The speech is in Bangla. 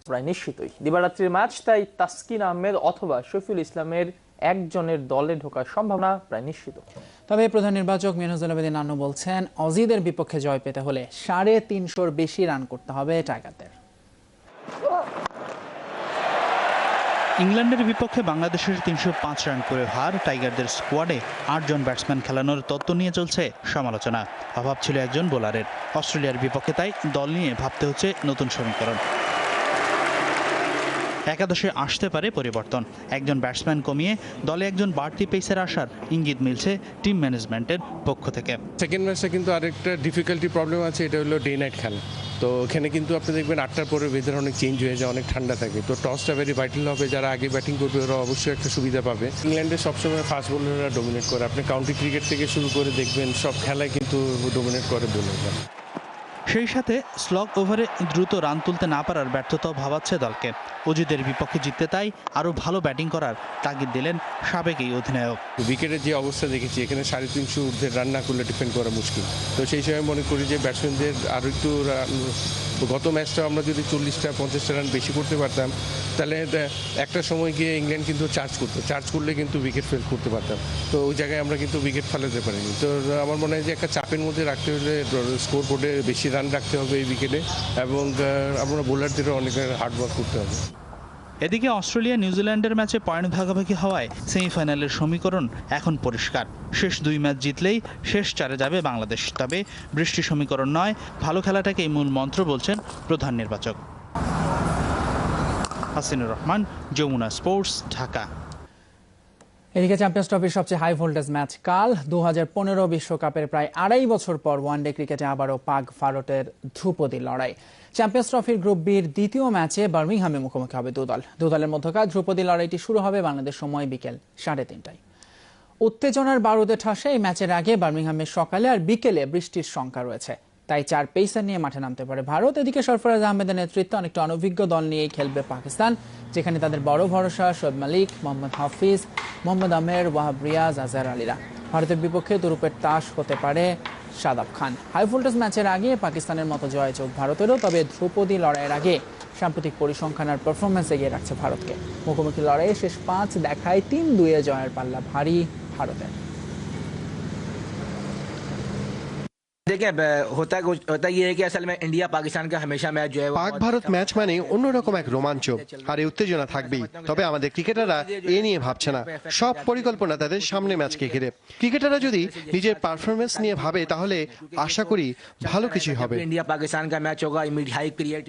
প্রায় নিশ্চিতই দিবারাত্রির ম্যাচ, তাই তাসকিন আহমেদ অথবা শফিউল ইসলামের একজনের দলে ঢোকার সম্ভাবনা প্রায় নিশ্চিত। তবে প্রধান নির্বাচক মিনহাজুল আবেদিন নান্নু বলছেন, অজিদের বিপক্ষে জয় পেতে হলে 350-র বেশি রান করতে হবে টাইগারদের। ইংল্যান্ডের বিপক্ষে বাংলাদেশের 305 রান করে হার, টাইগারদের স্কোয়াডে 8 জন ব্যাটসম্যান খেলানোর তত্ত্ব নিয়ে চলছে সমালোচনা। অভাব ছিল একজন বোলারের। অস্ট্রেলিয়ার বিপক্ষে তাই দল নিয়ে ভাবতে হচ্ছে নতুন সমীকরণ। একাদশে আসতে পারে পরিবর্তন। একজন ব্যাটসম্যান কমিয়ে দলে একজন বাড়তি পেসার আসার ইঙ্গিত মিলছে টিম ম্যানেজমেন্টের পক্ষ থেকে। সেকেন্ড ম্যাচটা কিন্তু আরেকটা ডিফিকাল্টি প্রবলেম আছে, এটা হলো ডে নাইট খেলা। তো এখানে কিন্তু আপনি দেখবেন 8টার পরে ওয়েদার অনেক চেঞ্জ হয়ে যায়, অনেক ঠান্ডা থাকে। তো টসটা ভেরি ভাইটাল হবে, যারা আগে ব্যাটিং করবে ওরা অবশ্যই একটা সুবিধা পাবে। ইংল্যান্ডে সবসময় ফাস্ট বোলাররা ডোমিনেট করে, আপনি কাউন্টি ক্রিকেট থেকে শুরু করে দেখবেন সব খেলায় কিন্তু ডোমিনেট করে বোলাররা। সেই সাথে স্লগ ওভারে দ্রুত রান তুলতে না পারার ব্যর্থতাও ভাবাচ্ছে দলকে। অজিদের বিপক্ষে জিততে তাই আরও ভালো ব্যাটিং করার তাগিদ দিলেন সাবেক এই অধিনায়ক। উইকেটের যে অবস্থা দেখেছি, এখানে 350 ঊর্ধ্বে রান না করলে ডিফেন্ড করা মুশকিল। তো সেই সময় মনে করি যে ব্যাটসম্যানদের আরও একটু গত ম্যাচটা আমরা যদি 40-50 রান বেশি করতে পারতাম, তাহলে একটা সময় গিয়ে ইংল্যান্ড কিন্তু চার্জ করলে কিন্তু উইকেট ফেল করতে পারতাম। তো ওই জায়গায় আমরা কিন্তু উইকেট ফেলাতে পারিনি। তো আমার মনে হয় যে একটা চাপের মধ্যে রাখতে হলে স্কোর বোর্ডে বেশি রান রাখতে হবে এই উইকেটে, এবং আমরা বোলারদেরও অনেক হার্ডওয়ার্ক করতে হবে। এদিকে অস্ট্রেলিয়া নিউজিল্যান্ডের ম্যাচে পয়েন্ট ভাগাভাগি হওয়ায় সেমিফাইনালের সমীকরণ এখন পরিষ্কার। শেষ 2 ম্যাচ জিতলেই শেষ 4-এ যাবে বাংলাদেশ। তবে বৃষ্টি সমীকরণ নয়, ভালো খেলাটাকেই মূল মন্ত্র বলছেন প্রধান নির্বাচক। হাসিনুর রহমান, যমুনা স্পোর্টস, ঢাকা। এদিকে চ্যাম্পিয়ন্স ট্রফির সবচেয়ে হাই ভোল্টেজ ম্যাচ কাল। 2015 বিশ্বকাপের প্রায় 2.5 বছর পর ওয়ানডে ক্রিকেটে আবারও পাক ভারতের ধ্রুপদী লড়াই। চ্যাম্পিয়ন্স ট্রফির গ্রুপ বির দ্বিতীয় ম্যাচে বার্মিংহামে মুখোমুখি হবে দু দলের মধ্যকার ধ্রুপদী লড়াইটি শুরু হবে বাংলাদেশ সময় বিকেল 3:30টায়। উত্তেজনার বারুদে ঠাসে এই ম্যাচের আগে বার্মিংহামে সকালে আর বিকেলে বৃষ্টির শঙ্কা রয়েছে, তাই 4 পেসার নিয়ে মাঠে নামতে পারে ভারত। এদিকে সরফরাজ আহমেদের নেতৃত্বে অনেকটা অনভিজ্ঞ দল নিয়েই খেলবে পাকিস্তান, যেখানে তাদের বড় ভরসা শোয়েব মালিক, মোহাম্মদ হাফিজ, মোহাম্মদ আমের, ওয়াহাব রিয়াজ, আজহার আলীরা। ভারতের বিপক্ষে তুরুপের তাস হতে পারে শাদাব খান। হাই ভোল্টেজ ম্যাচের আগে পাকিস্তানের মতো জয় চোখ ভারতেরও, তবে ধ্রুপদী লড়াইয়ের আগে সাম্প্রতিক পরিসংখ্যান আর পারফরমেন্স এগিয়ে রাখছে ভারতকে। মুখোমুখি লড়াইয়ে শেষ 5 দেখায় 3-2 জয়ের পাল্লা ভারী ভারতের। देखिए होता ये है कि असल में इंडिया पाकिस्तान का हमेशा मैच जो है পাক ভারত ম্যাচ মানে অন্যরকম এক রোমাঞ্চ আর এই উত্তেজনা থাকবেই। তবে আমাদের ক্রিকেটাররা এ নিয়ে ভাবছে না, সব পরিকল্পনা তাদের সামনে ম্যাচকে ঘিরে। ক্রিকেটাররা যদি নিজের পারফরমেন্স নিয়ে ভাবে তাহলে আশা করি ভালো কিছুই হবে। इंडिया पाकिस्तान का मैच होगा, हाई पीरियड